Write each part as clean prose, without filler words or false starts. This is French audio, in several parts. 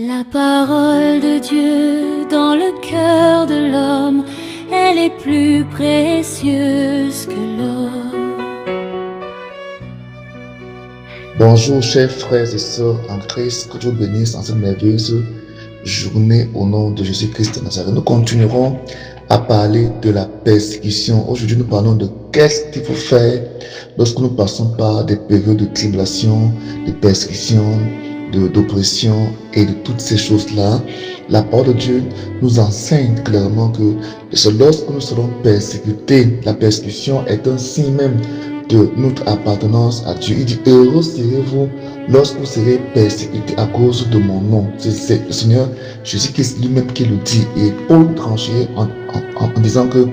La parole de Dieu dans le cœur de l'homme, elle est plus précieuse que l'or. Bonjour chers frères et sœurs en Christ, que Dieu bénisse en cette merveilleuse journée au nom de Jésus-Christ de Nazareth. Nous continuerons à parler de la persécution. Aujourd'hui, nous parlons de qu'est-ce qu'il faut faire lorsque nous passons par des périodes de tribulation, de persécution, d'oppression et de toutes ces choses-là. La parole de Dieu nous enseigne clairement que lorsque nous serons persécutés, la persécution est un signe même de notre appartenance à Dieu. Il dit, heureux serez-vous lorsque vous serez persécutés à cause de mon nom. C'est le Seigneur Jésus-Christ lui-même qui le dit. Et Paul tranchait en disant que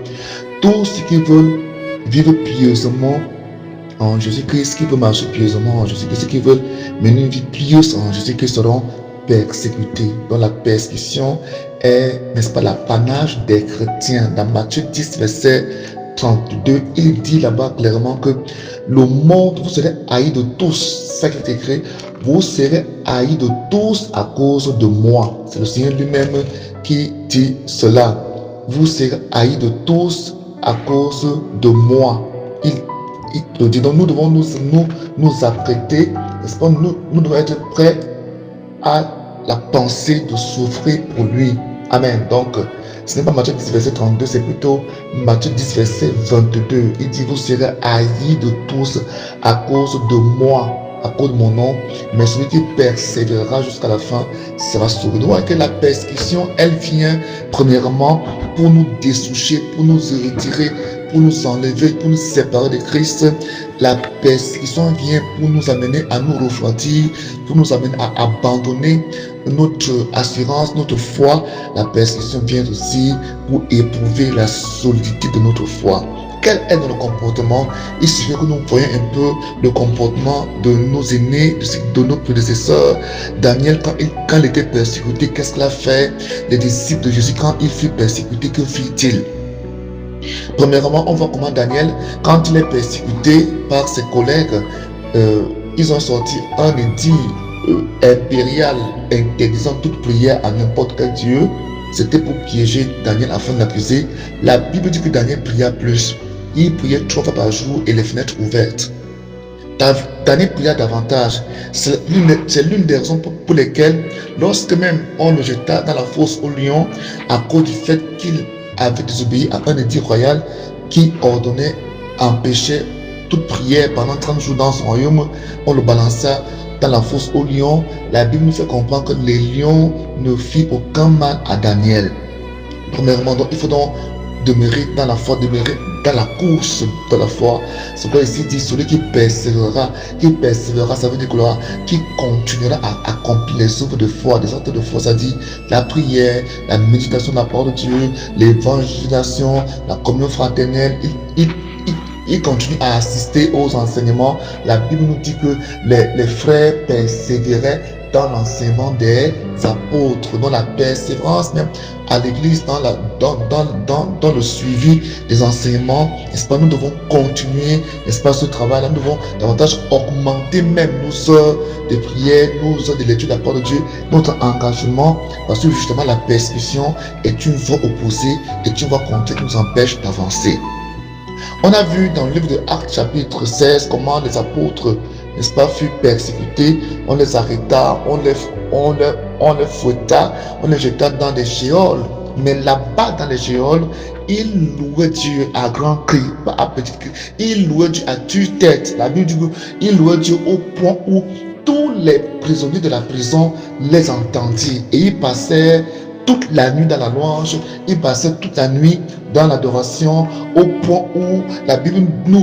tous ceux qui veulent vivre pieusement en Jésus-Christ, qui veulent marcher pieusement en Jésus-Christ, qui veulent mener une vie pieuse en Jésus-Christ seront persécutés. Donc la persécution est, n'est-ce pas, l'apanage des chrétiens. Dans Matthieu 10, verset 32, il dit là-bas clairement que le monde, vous serez haïs de tous. Ça qui est écrit, vous serez haïs de tous à cause de moi. C'est le Seigneur lui-même qui dit cela. Vous serez haïs de tous à cause de moi. Il le dit. Donc nous devons nous apprêter, n'est-ce pas? Nous devons être prêts à la pensée de souffrir pour lui. Amen. Donc, ce n'est pas Matthieu 10, verset 32, c'est plutôt Matthieu 10, verset 22. Il dit, vous serez haïs de tous à cause de moi, à cause de mon nom, mais celui qui persévérera jusqu'à la fin sera sauvé. Donc, que la persécution, elle vient premièrement pour nous dessoucher, pour nous retirer, pour nous enlever, pour nous séparer de Christ. La persécution vient pour nous amener à nous refroidir, pour nous amener à abandonner notre assurance, notre foi. La persécution vient aussi pour éprouver la solidité de notre foi. Quel est notre comportement? Il suffit que nous voyons un peu le comportement de nos aînés, de nos prédécesseurs. Daniel, quand il était persécuté, qu'est-ce qu'il a fait? Les disciples de Jésus, quand il fut persécuté, que fit-il? Premièrement, on voit comment Daniel, quand il est persécuté par ses collègues, ils ont sorti un édit impérial interdisant toute prière à n'importe quel dieu. C'était pour piéger Daniel afin de l'accuser. La Bible dit que Daniel pria plus. Il priait 3 fois par jour et les fenêtres ouvertes. Daniel pria davantage. C'est l'une des raisons pour lesquelles, lorsque même on le jeta dans la fosse au lion, à cause du fait qu'il avait désobéi à un édit royal qui ordonnait, empêchait toute prière pendant 30 jours dans son royaume, on le balança dans la fosse aux lions. La Bible nous fait comprendre que les lions ne firent aucun mal à Daniel. Premièrement, donc, il faut donc demeurer dans la foi, demeurer dans la course de la foi. C'est quoi ici dit, celui qui persévérera, ça veut dire que qui continuera à accomplir les œuvres de foi, des actes de foi, ça dit la prière, la méditation de la parole de Dieu, l'évangélisation, la communion fraternelle. Il continue à assister aux enseignements. La Bible nous dit que les frères persévéraient dans l'enseignement des apôtres, dans la persévérance même à l'église, dans le suivi des enseignements. N'est-ce pas, nous devons continuer, n'est-ce pas, ce travail-là. Nous devons davantage augmenter même nos heures de prière, nos heures de lecture de la parole de Dieu, notre engagement, parce que justement la persécution est une voie opposée, est une voie contraire qui nous empêche d'avancer. On a vu dans le livre de Actes chapitre 16 comment les apôtres, n'est-ce pas, furent persécutés. On les arrêta, on les fouetta, on les jeta dans des géoles. Mais là-bas dans les géoles, ils louaient Dieu à grand cri, pas à petit cri. Ils louaient Dieu à tue-tête. La Bible dit qu'ils louaient Dieu au point où tous les prisonniers de la prison les entendirent. Et ils passaient toute la nuit dans la louange, ils passaient toute la nuit dans l'adoration, au point où la Bible nous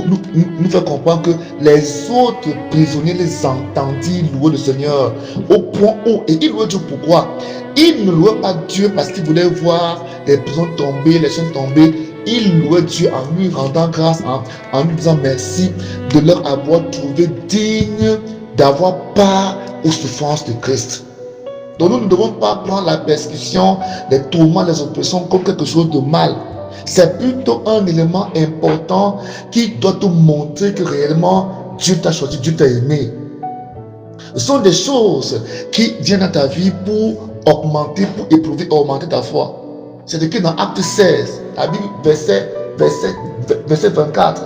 fait comprendre que les autres prisonniers les entendirent louer le Seigneur, au point où, et ils louaient Dieu pourquoi? Ils ne louaient pas Dieu parce qu'ils voulaient voir les prisons tomber, les chaînes tomber. Ils louaient Dieu en lui rendant grâce, en lui disant merci de leur avoir trouvé digne d'avoir part aux souffrances de Christ. Donc nous ne devons pas prendre la persécution, les tourments, les oppressions comme quelque chose de mal. C'est plutôt un élément important qui doit te montrer que réellement Dieu t'a choisi, Dieu t'a aimé. Ce sont des choses qui viennent dans ta vie pour augmenter pour éprouver et augmenter ta foi. C'est écrit dans Acte 16, la Bible, verset 24.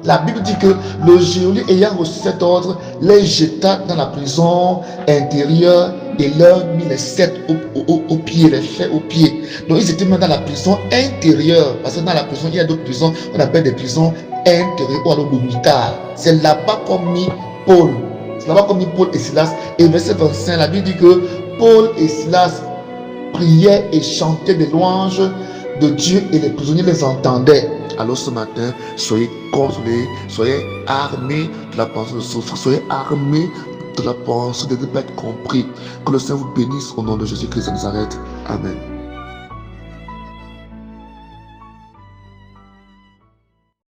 La Bible dit que le geôlier ayant reçu cet ordre les jeta dans la prison intérieure et leur mit les sept au pied, les fers aux pieds. Donc ils étaient même dans la prison intérieure, parce que dans la prison, il y a d'autres prisons, on appelle des prisons intérieures ou alors l'hôpital. C'est là-bas qu'on mit Paul. C'est là-bas qu'on mit Paul et Silas. Et verset 25, la Bible dit que Paul et Silas priaient et chantaient des louanges de Dieu et les prisonniers les entendaient. Alors ce matin, soyez consolés, soyez armés de la pensée de souffrance, soyez armés de la pensée de ne pas être compris. Que le Seigneur vous bénisse au nom de Jésus-Christ de Nazareth. Amen.